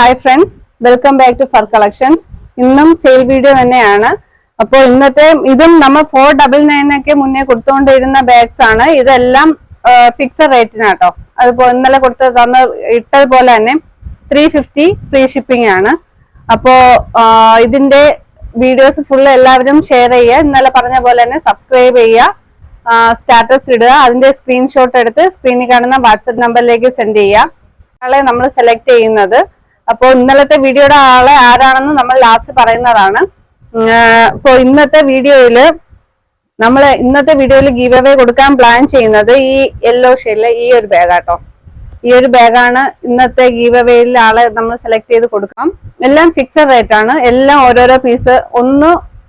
Hi friends, welcome back to Fur Collections. ഇന്നും sale video തന്നെയാണ്. അപ്പോൾ ഇന്നത്തെ ഇതും നമ്മൾ 499 ഒക്കെ മുന്നേ കൊടുത്തുകൊണ്ടിരുന്ന ബാഗ്സ് ആണ്. ഇതെല്ലാം ഫിക്സഡ് റേറ്റിനാട്ടോ. അതുപോലെ ഇന്നലെ ഇട്ടതുപോലെ തന്നെ 350 ഫ്രീ ഷിപ്പിംഗ് ആണ്. അപ്പോൾ ഇതിന്റെ വീഡിയോസ് ഫുൾ എല്ലാവരും ഷെയർ ചെയ്യുക. ഇന്നലെ പറഞ്ഞ പോലെ തന്നെ സബ്സ്ക്രൈബ് ചെയ്യുക, സ്റ്റാറ്റസ് ഇടുക, അതിന്റെ സ്ക്രീൻഷോട്ട് എടുത്ത് സ്ക്രീനിൽ കാണുന്ന വാട്സ്ആപ്പ് നമ്പറിലേക്ക് സെൻഡ് ചെയ്യുക. ആളെ നമ്മൾ സെലക്ട് ചെയ്യുന്നത്. അപ്പോൾ ഇന്നലത്തെ വീഡിയോയുടെ ആളെ ആരാണെന്ന് നമ്മൾ ലാസ്റ്റ് പറയുന്നതാണ്. അപ്പോൾ ഇന്നത്തെ വീഡിയോയിൽ ഗീവ് അവേ കൊടുക്കാൻ പ്ലാൻ ചെയ്യുന്നത് ഈ യെല്ലോ ഷെയ്ഡിലെ ഈ ഒരു ബാഗാട്ടോ. ഈ ഒരു ബാഗാണ് ഇന്നത്തെ ഗീവ് അവേയിൽ ആളെ നമ്മൾ സെലക്ട് ചെയ്ത് കൊടുക്കാം. എല്ലാം ഫിക്സഡ് റേറ്റ് ആണ്. എല്ലാം ഓരോരോ പീസ്,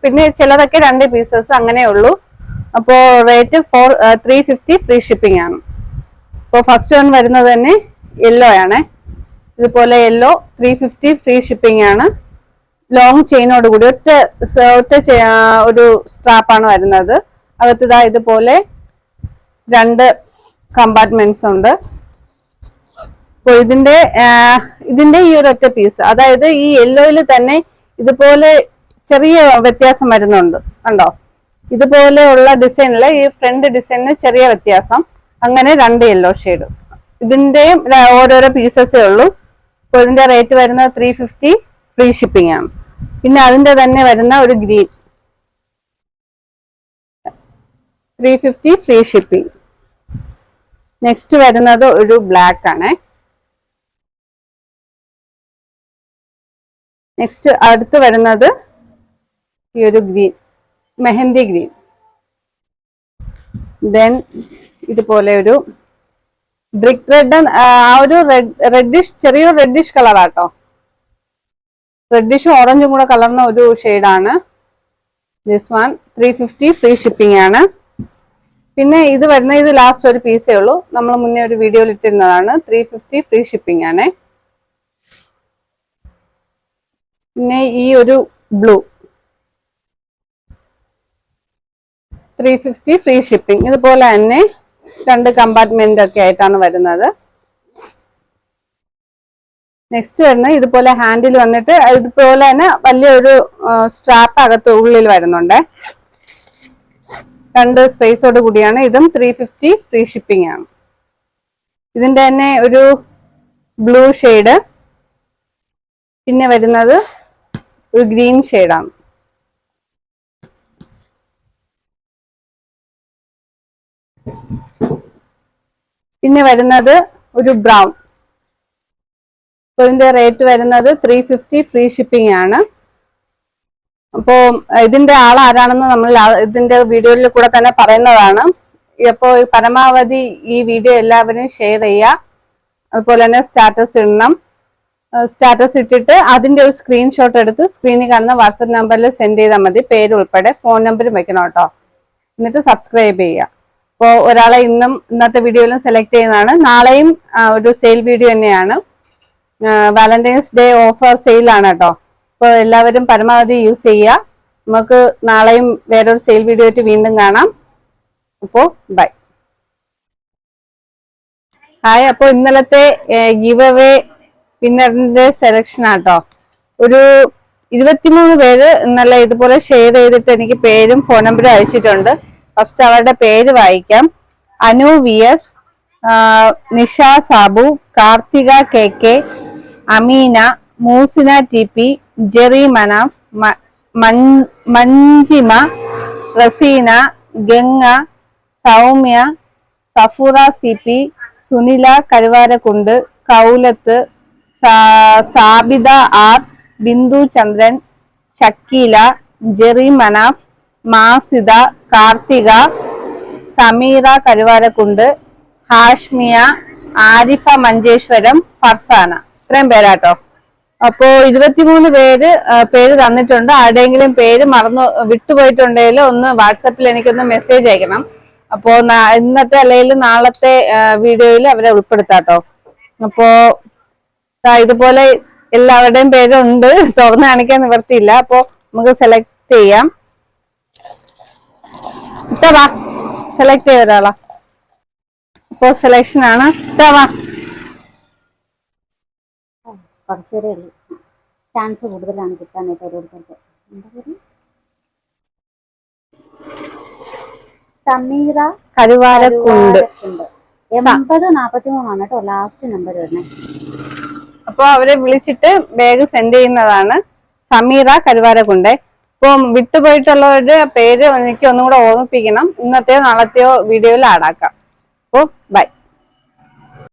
പിന്നെ ചിലതൊക്കെ 2 പീസസ് അങ്ങനെ ഉള്ളൂ. അപ്പോൾ റേറ്റ് 350 ഫ്രീ ഷിപ്പിംഗ് ആണ്. അപ്പോൾ ഫസ്റ്റ് വൺ വരുന്നത് തന്നെ യെല്ലോ ആണ്. ഇതുപോലെ യെല്ലോ 350 ഫ്രീ ഷിപ്പിംഗ് ആണ്. ലോങ് ചെയിനോട് കൂടി ഒറ്റ ഒരു സ്ട്രാപ്പാണ് വരുന്നത്. അകത്ത് ഇതുപോലെ 2 കമ്പാർട്ട്മെന്റ്സ് ഉണ്ട്. അപ്പോൾ ഇതിന്റെ ഈ ഒരു ഒറ്റ പീസ്, അതായത് ഈ യെല്ലോയിൽ തന്നെ ഇതുപോലെ ചെറിയ വ്യത്യാസം വരുന്നുണ്ട്. കണ്ടോ, ഇതുപോലെയുള്ള ഡിസൈനില് ഈ ഫ്രണ്ട് ഡിസൈനിന് ചെറിയ വ്യത്യാസം. അങ്ങനെ 2 യെല്ലോ ഷെയ്ഡ്. ഇതിന്റെയും ഓരോരോ പീസസേ ഉള്ളൂ. അപ്പോൾ ഇതിന്റെ റേറ്റ് വരുന്നത് 350 ഫ്രീ ഷിപ്പിംഗ് ആണ്. പിന്നെ അതിന്റെ തന്നെ വരുന്ന ഒരു ഗ്രീൻ 350 ഫ്രീ ഷിപ്പിംഗ്. നെക്സ്റ്റ് വരുന്നത് ഒരു ബ്ലാക്ക് ആണ്. നെക്സ്റ്റ് അടുത്ത് വരുന്നത് ഈ ഒരു ഗ്രീൻ, മെഹന്തി ഗ്രീൻ. ദെൻ ഇതുപോലെ ഒരു ബ്രിക്ക് റെഡ്, ഒരു റെഡിഷ്, ചെറിയൊരു റെഡിഷ് കളറാട്ടോ. റെഡിഷും ഓറഞ്ചും കൂടെ കലർന്ന ഒരു ഷെയ്ഡാണ്. ദിസ് വൺ 350 ഫ്രീ ഷിപ്പിംഗ് ആണ്. പിന്നെ ഇത് ഇത് ലാസ്റ്റ് ഒരു പീസേ ഉള്ളൂ. നമ്മൾ മുന്നേ ഒരു വീഡിയോയിൽ ഇട്ടിരുന്നതാണ്. 350 ഫ്രീ ഷിപ്പിംഗ് ആണ്. പിന്നെ ഈ ഒരു ബ്ലൂ 350 ഫ്രീ ഷിപ്പിംഗ്. ഇതുപോലെ തന്നെ 2 കമ്പാർട്ട്മെന്റ് ഒക്കെ ആയിട്ടാണ് വരുന്നത്. നെക്സ്റ്റ് വരുന്നത് ഇതുപോലെ ഹാൻഡിൽ വന്നിട്ട് ഇതുപോലെ തന്നെ വലിയൊരു സ്ട്രാപ്പ് അകത്ത് ഉള്ളിൽ വരുന്നുണ്ട്. 2 സ്പേസോട് കൂടിയാണ്. ഇതും 350 ഫ്രീ ഷിപ്പിംഗ് ആണ്. ഇതിന്റെ തന്നെ ഒരു ബ്ലൂ ഷെയ്ഡ്, പിന്നെ വരുന്നത് ഒരു ഗ്രീൻ ഷെയ്ഡാണ്. പിന്നെ വരുന്നത് ഒരു ബ്രൗൺ. ഇതിന്റെ റേറ്റ് വരുന്നത് 350 ഫ്രീ ഷിപ്പിംഗ് ആണ്. അപ്പോ ഇതിന്റെ ആളാരാണെന്ന് നമ്മൾ ഇതിന്റെ വീഡിയോയിൽ കൂടെ തന്നെ പറയുന്നതാണ്. അപ്പോൾ പരമാവധി ഈ വീഡിയോ എല്ലാവരും ഷെയർ ചെയ്യുക. അതുപോലെ തന്നെ സ്റ്റാറ്റസ് ഇടണം. സ്റ്റാറ്റസ് ഇട്ടിട്ട് അതിന്റെ ഒരു സ്ക്രീൻഷോട്ട് എടുത്ത് സ്ക്രീനിൽ കാണുന്ന വാട്സ്ആപ്പ് നമ്പറിൽ സെൻഡ് ചെയ്താൽ മതി. പേര് ഉൾപ്പെടെ ഫോൺ നമ്പറും വെക്കണം കേട്ടോ. എന്നിട്ട് സബ്സ്ക്രൈബ് ചെയ്യുക. അപ്പോൾ ഒരാളെ ഇന്നത്തെ വീഡിയോയിലും സെലക്ട് ചെയ്യുന്നതാണ്. നാളെയും ഒരു സെയിൽ വീഡിയോ തന്നെയാണ്. വാലന്റൈൻസ് ഡേ ഓഫർ സെയിലാണ് കേട്ടോ. അപ്പോൾ എല്ലാവരും പരമാവധി യൂസ് ചെയ്യുക. നമുക്ക് നാളെയും വേറൊരു സെയിൽ വീഡിയോ ആയിട്ട് വീണ്ടും കാണാം. അപ്പോൾ ബൈ. ഹായ്. അപ്പോൾ ഇന്നലത്തെ ഗിവ് അവേ വിന്നറിന്റെ സെലക്ഷൻ ആട്ടോ. ഒരു 23 പേര് ഇന്നലെ ഇതുപോലെ ഷെയർ ചെയ്തിട്ട് എനിക്ക് പേരും ഫോൺ നമ്പറും അയച്ചിട്ടുണ്ട്. ഫസ്റ്റ് അവരുടെ പേര് വായിക്കാം. Anu VS, Nisha Sabu, Karthika KK, Ameena, Moosina TP, Jerry Manaf, Manjima, Raseena, Ganga, Soumya, Safura CP, Sunila Karuvarakundu, Kaulath, Sabida R, Bindu Chandran, Shakeela, Jerry Manaf, Masida, Karthika, Sameera Karuvarakundu, Hashmiya, Arifa Manjeshwaram, Farsana. ഇത്രയും പേരാട്ടോ. അപ്പോ 23 പേര് തന്നിട്ടുണ്ട്. ആരുടെയെങ്കിലും പേര് വിട്ടുപോയിട്ടുണ്ടെങ്കിൽ ഒന്ന് വാട്സപ്പിൽ എനിക്കൊന്ന് മെസ്സേജ് അയക്കണം. അപ്പോ ഇന്നത്തെ അല്ലെങ്കിൽ നാളത്തെ വീഡിയോയിൽ അവരെ ഉൾപ്പെടുത്താട്ടോ. അപ്പോ ഇതുപോലെ എല്ലാവരുടെയും പേരുണ്ട്. തുറന്ന് കാണിക്കാൻ നിവർത്തിയില്ല. അപ്പോ നമുക്ക് സെലക്ട് ചെയ്യാം. ഇത്തവാ സെലക്ട് ചെയ്ത ഒരാളാ. ഇപ്പോ സെലക്ഷൻ ആണ്. ഇത്തവാ കുറച്ചൊരു ചാൻസ് കൂടുതലാണ് കിട്ടാനായിട്ട് ഓരോരുത്തർക്ക്. എന്താ പേര്? സമീറ കരുവാരക്കുണ്ട്. 8043 കേട്ടോ ലാസ്റ്റ് നമ്പർ വരുന്നത്. അപ്പൊ അവരെ വിളിച്ചിട്ട് ബാഗ് സെൻഡ് ചെയ്യുന്നതാണ്. സമീറ കരുവാരക്കുണ്ട്. ഇപ്പൊ വിട്ടുപോയിട്ടുള്ളവരുടെ പേര് എനിക്ക് ഒന്നും കൂടെ ഓർമ്മിപ്പിക്കണം. ഇന്നത്തെയോ നാളത്തെയോ വീഡിയോയിൽ ആഡ് ആക്കാം. അപ്പൊ ബൈ.